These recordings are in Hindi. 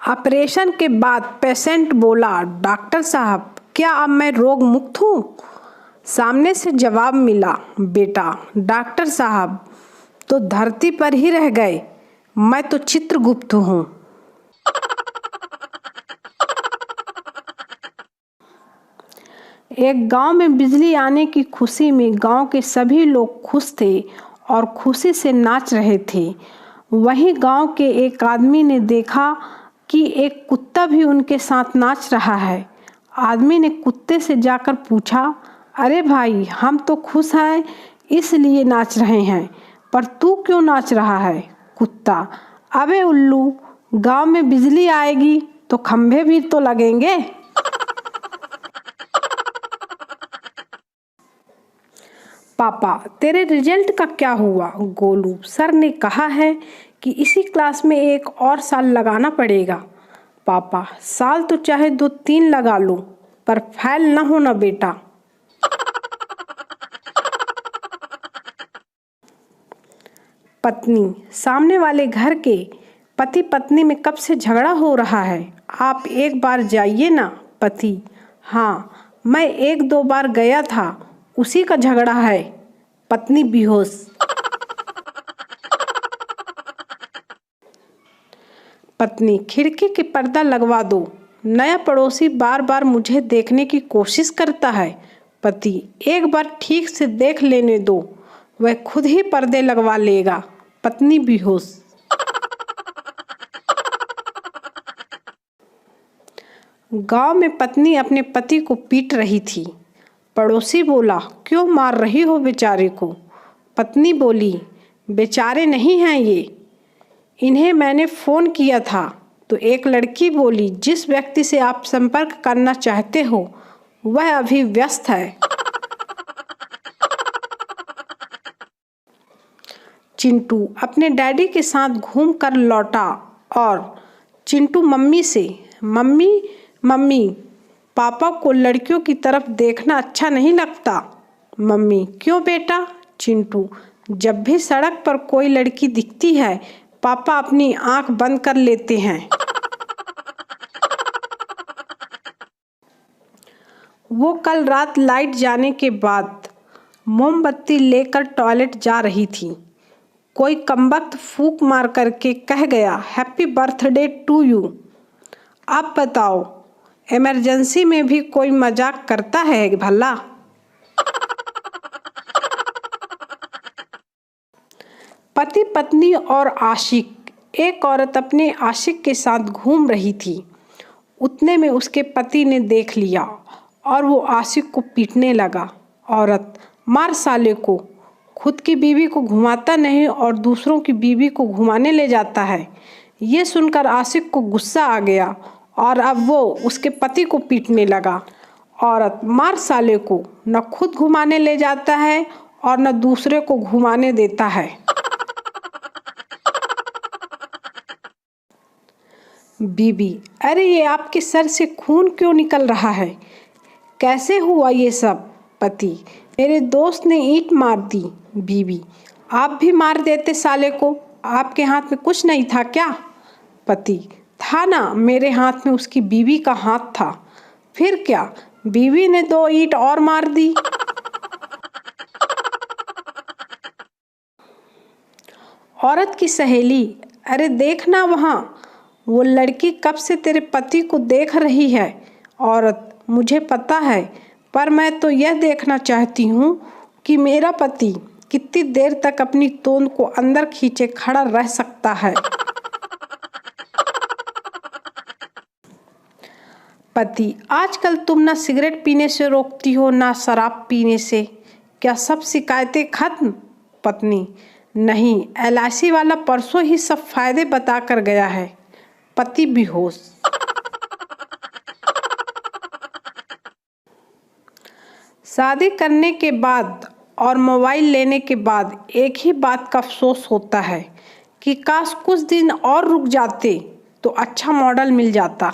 ऑपरेशन के बाद पेशेंट बोला, डॉक्टर साहब क्या अब मैं रोग मुक्त हूँ? सामने से जवाब मिला, बेटा डॉक्टर साहब तो धरती पर ही रह गए, मैं तो चित्रगुप्त हूँ। एक गांव में बिजली आने की खुशी में गांव के सभी लोग खुश थे और खुशी से नाच रहे थे। वहीं गांव के एक आदमी ने देखा कि एक कुत्ता भी उनके साथ नाच रहा है। आदमी ने कुत्ते से जाकर पूछा, अरे भाई हम तो खुश हैं इसलिए नाच रहे हैं, पर तू क्यों नाच रहा है? कुत्ता, अबे उल्लू, गांव में बिजली आएगी तो खंभे भी तो लगेंगे। पापा तेरे रिजल्ट का क्या हुआ? गोलू, सर ने कहा है कि इसी क्लास में एक और साल लगाना पड़ेगा। पापा, साल तो चाहे 2-3 लगा लो पर फेल न होना बेटा। पत्नी, सामने वाले घर के पति पत्नी में कब से झगड़ा हो रहा है, आप एक बार जाइए ना। पति, हाँ मैं 1-2 बार गया था, उसी का झगड़ा है। पत्नी बेहोश। पत्नी, खिड़की के पर्दा लगवा दो, नया पड़ोसी बार बार मुझे देखने की कोशिश करता है। पति, एक बार ठीक से देख लेने दो, वह खुद ही पर्दे लगवा लेगा। पत्नी बेहोश। गांव में पत्नी अपने पति को पीट रही थी। पड़ोसी बोला, क्यों मार रही हो बेचारे को? पत्नी बोली, बेचारे नहीं हैं ये, इन्हें मैंने फ़ोन किया था तो एक लड़की बोली, जिस व्यक्ति से आप संपर्क करना चाहते हो वह अभी व्यस्त है। चिंटू अपने डैडी के साथ घूम कर लौटा और चिंटू मम्मी से, मम्मी मम्मी पापा को लड़कियों की तरफ देखना अच्छा नहीं लगता। मम्मी, क्यों बेटा? चिंटू, जब भी सड़क पर कोई लड़की दिखती है पापा अपनी आंख बंद कर लेते हैं। वो कल रात लाइट जाने के बाद मोमबत्ती लेकर टॉयलेट जा रही थी। कोई कमबख्त फूंक मार करके कह गया, हैप्पी बर्थडे टू यू। अब बताओ, इमरजेंसी में भी कोई मजाक करता है भला? पति पत्नी और आशिक। एक औरत अपने आशिक के साथ घूम रही थी। उतने में उसके पति ने देख लिया और वो आशिक को पीटने लगा। औरत, मार साले को, खुद की बीवी को घुमाता नहीं और दूसरों की बीवी को घुमाने ले जाता है। ये सुनकर आशिक को गुस्सा आ गया और अब वो उसके पति को पीटने लगा। औरत, मार साले को, न खुद घुमाने ले जाता है और न दूसरे को घुमाने देता है। बीबी, अरे ये आपके सर से खून क्यों निकल रहा है? कैसे हुआ ये सब? पति, मेरे दोस्त ने ईंट मार दी। बीबी, आप भी मार देते साले को, आपके हाथ में कुछ नहीं था क्या? पति, था ना, मेरे हाथ में उसकी बीवी का हाथ था। फिर क्या, बीवी ने 2 ईंट और मार दी। औरत की सहेली, अरे देखना वहाँ, वो लड़की कब से तेरे पति को देख रही है। औरत, मुझे पता है, पर मैं तो यह देखना चाहती हूँ कि मेरा पति कितनी देर तक अपनी तोंद को अंदर खींचे खड़ा रह सकता है। पति, आजकल तुम ना सिगरेट पीने से रोकती हो ना शराब पीने से, क्या सब शिकायतें खत्म? पत्नी, नहीं, LIC वाला परसों ही सब फायदे बता कर गया है। पति बेहोश। शादी करने के बाद और मोबाइल लेने के बाद एक ही बात का अफसोस होता है कि काश कुछ दिन और रुक जाते तो अच्छा मॉडल मिल जाता।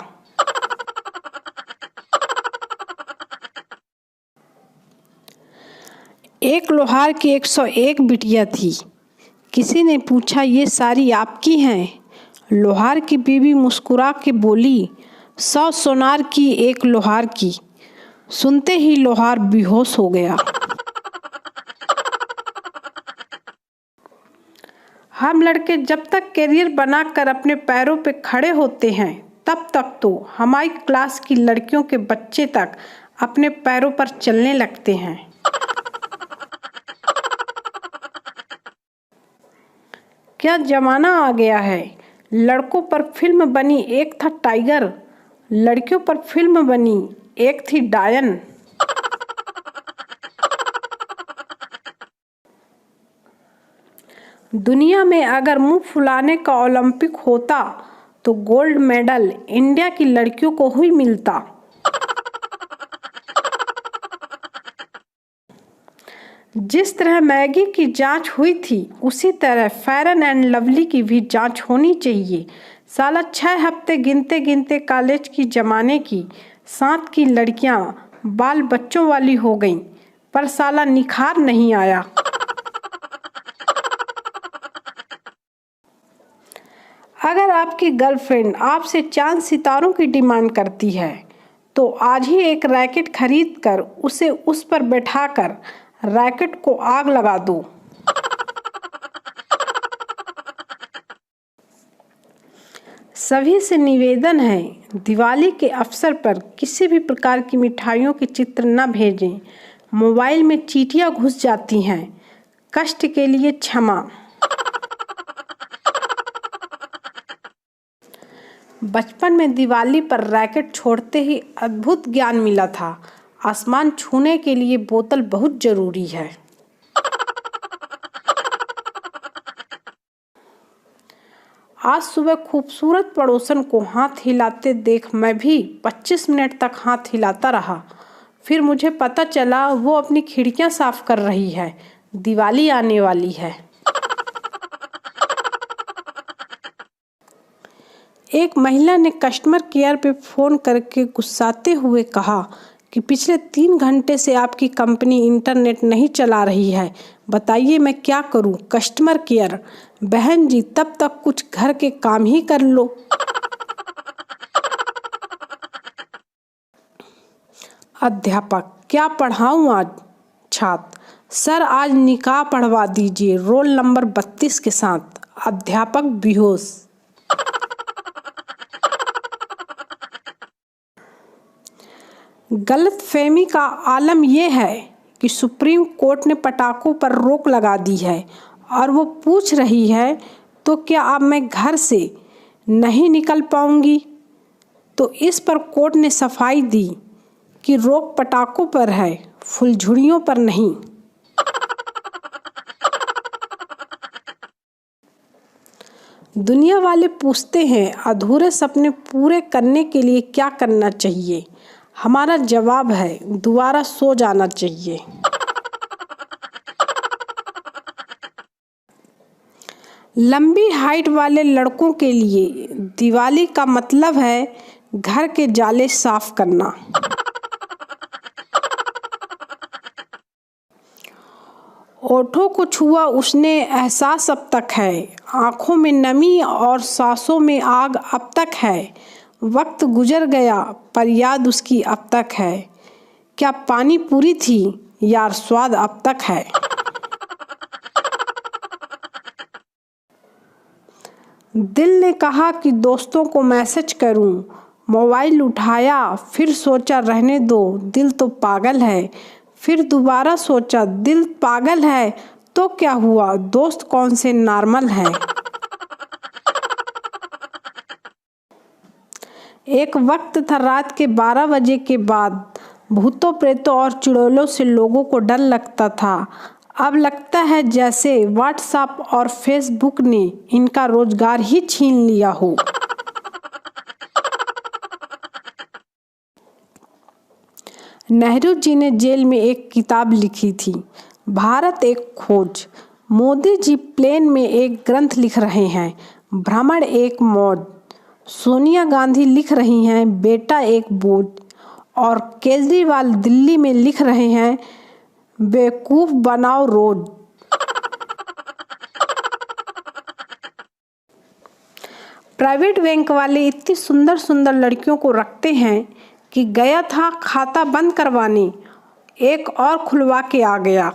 एक लोहार की 101 बिटिया थी। किसी ने पूछा, ये सारी आपकी हैं? लोहार की बीवी मुस्कुरा के बोली, 100 सोनार की एक लोहार की। सुनते ही लोहार बेहोश हो गया। हम लड़के जब तक करियर बनाकर अपने पैरों पे खड़े होते हैं तब तक तो हमारी क्लास की लड़कियों के बच्चे तक अपने पैरों पर चलने लगते हैं। क्या जमाना आ गया है। लड़कों पर फिल्म बनी एक था टाइगर, लड़कियों पर फिल्म बनी एक थी डायन। दुनिया में अगर मुंह फुलाने का ओलंपिक होता तो गोल्ड मेडल इंडिया की लड़कियों को ही मिलता। जिस तरह मैगी की जांच हुई थी उसी तरह फेयर एंड लवली की भी जांच होनी चाहिए। साला 6 हफ्ते गिनते गिनते कॉलेज की जमाने की 7 की लड़कियां बाल बच्चों वाली हो गईं, पर साला निखार नहीं आया। अगर आपकी गर्लफ्रेंड आपसे चांद सितारों की डिमांड करती है तो आज ही एक रैकेट खरीद कर उसे उस पर बैठाकर रैकेट को आग लगा दो। सभी से निवेदन है, दिवाली के अवसर पर किसी भी प्रकार की मिठाइयों के चित्र न भेजें। मोबाइल में चींटियां घुस जाती हैं। कष्ट के लिए क्षमा। बचपन में दिवाली पर रैकेट छोड़ते ही अद्भुत ज्ञान मिला था। आसमान छूने के लिए बोतल बहुत जरूरी है। आज सुबह खूबसूरत पड़ोसन को हाथ हिलाते देख मैं भी 25 मिनट तक हाथ हिलाता रहा। फिर मुझे पता चला वो अपनी खिड़कियां साफ कर रही है। दिवाली आने वाली है। एक महिला ने कस्टमर केयर पे फ़ोन करके गुस्साते हुए कहा कि पिछले 3 घंटे से आपकी कंपनी इंटरनेट नहीं चला रही है। बताइए मैं क्या करूं? कस्टमर केयर: बहन जी तब तक कुछ घर के काम ही कर लो। अध्यापक: क्या पढ़ाऊं आज? छात्र: सर आज निकाह पढ़वा दीजिए रोल नंबर 32 के साथ। अध्यापक बेहोश। गलतफहमी का आलम यह है कि सुप्रीम कोर्ट ने पटाखों पर रोक लगा दी है और वो पूछ रही है तो क्या अब मैं घर से नहीं निकल पाऊंगी? तो इस पर कोर्ट ने सफाई दी कि रोक पटाखों पर है, फुलझड़ियों पर नहीं। दुनिया वाले पूछते हैं अधूरे सपने पूरे करने के लिए क्या करना चाहिए। हमारा जवाब है दोबारा सो जाना चाहिए। लंबी हाइट वाले लड़कों के लिए दिवाली का मतलब है घर के जाले साफ करना। ओठों को छुआ उसने एहसास अब तक है, आंखों में नमी और सांसों में आग अब तक है। वक्त गुजर गया पर याद उसकी अब तक है। क्या पानी पूरी थी यार, स्वाद अब तक है। दिल ने कहा कि दोस्तों को मैसेज करूं, मोबाइल उठाया फिर सोचा रहने दो दिल तो पागल है। फिर दोबारा सोचा दिल पागल है तो क्या हुआ, दोस्त कौन से नॉर्मल है। एक वक्त था रात के 12 बजे के बाद भूतों प्रेतों और चुड़ैलों से लोगों को डर लगता था। अब लगता है जैसे व्हाट्सएप और फेसबुक ने इनका रोजगार ही छीन लिया हो। नेहरू जी ने जेल में एक किताब लिखी थी, भारत एक खोज। मोदी जी प्लेन में एक ग्रंथ लिख रहे हैं, भ्रमण एक मौज। सोनिया गांधी लिख रही हैं, बेटा एक बोझ। और केजरीवाल दिल्ली में लिख रहे हैं, बेवकूफ बनाओ रोज। प्राइवेट बैंक वाले इतनी सुंदर सुंदर लड़कियों को रखते हैं कि गया था खाता बंद करवाने, एक और खुलवा के आ गया।